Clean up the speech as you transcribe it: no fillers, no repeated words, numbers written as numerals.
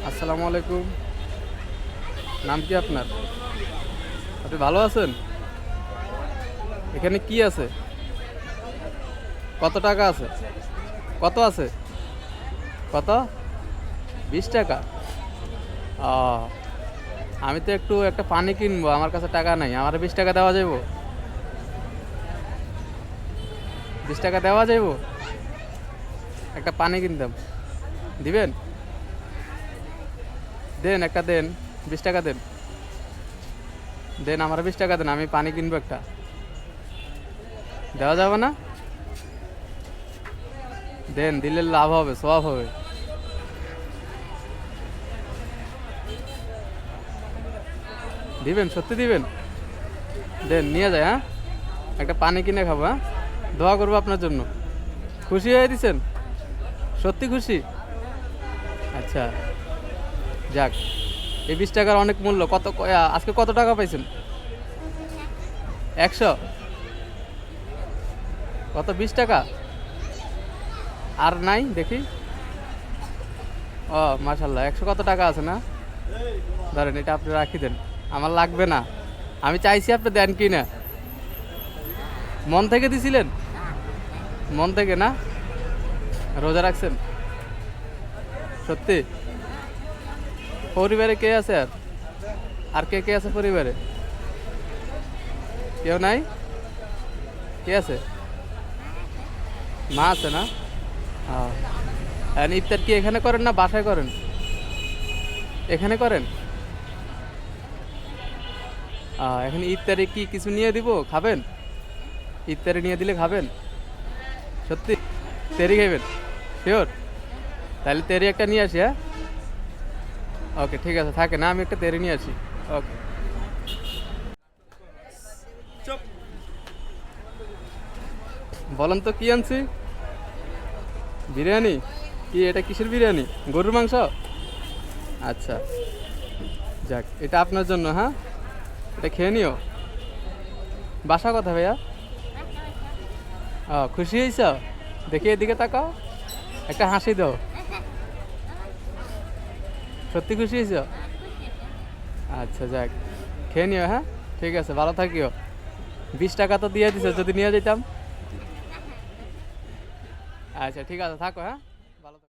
আসসালামু আলাইকুম। নাম কি আপনার? আপনি ভালো আছেন? এখানে কি আছে? কত টাকা আছে? কত আছে? কত? 20 টাকা? ও, আমি তো একটা পানি কিনবো, আমার কাছে টাকা নাই। আমার 20 টাকা দেওয়া যাইব? 20 টাকা দেওয়া যাইব? একটা পানি কিনতাম, দিবেন? দেন, একটা দেন। 20 টাকা দেন। দেন, আমার 20 টাকা দেন, আমি পানি কিনবো একটা। দেওয়া যাবে না? দেন, দিলে লাভ হবে, সওয়াব হবে। দিবেন? সত্যি দিবেন? দেন, নিয়ে যায়। হ্যাঁ, একটা পানি কিনে খাবো। হ্যাঁ, দোয়া করবো আপনার জন্য। খুশি হয়ে দিছেন? সত্যি খুশি? আচ্ছা, যাক। এই 20 টাকার অনেক মূল্য। আজকে কত টাকা পাইছেন? 100? কত, 20 টাকা? আর নাই দেখি। ও, মাশাল্লাহ, 100 কত টাকা আছে না? ধরেন, এটা আপনি রাখি দেন, আমার লাগবে না। আমি চাইছি আপনি দেন কি না। মন থেকে দিছিলেন? মন থেকে না? রোজা রাখছেন? সত্যি? পরিবারে কে আছে? আর আর কে কে আছে পরিবারে? কেউ নাই? কে আছে? মা আছে না? আর ইফতার কি এখানে করেন না বাসায় করেন? এখানে করেন? এখানে ইফতারে কি কিছু নিয়ে দিব, খাবেন? ইফতারে নিয়ে দিলে খাবেন? সত্যি? তেরি খাইবেন? শিওর? তাহলে তেরি একটা নিয়ে আসি। হ্যাঁ, ওকে, ঠিক আছে, থাকে না, আমি একটা তেরি নিয়ে আসি। ওকে। বলেন তো কি আনছি? বিরিয়ানি? কি এটা, কিসের বিরিয়ানি? গরুর মাংস? আচ্ছা, যাক, এটা আপনার জন্য। হ্যাঁ, এটা খেয়ে নিও। বাসা কথা ভাইয়া? খুশি হয়েছ? দেখি এদিকে তাকাও, একটা হাসি দাও। সত্যি খুশি হয়েছ? আচ্ছা, যাক, খেয়ে নিও। হ্যাঁ, ঠিক আছে, ভালো থাকিও। 20 টাকা তো দিয়ে দিছো, যদি নিয়ে যেতাম। আচ্ছা, ঠিক আছে, থাকো। হ্যাঁ।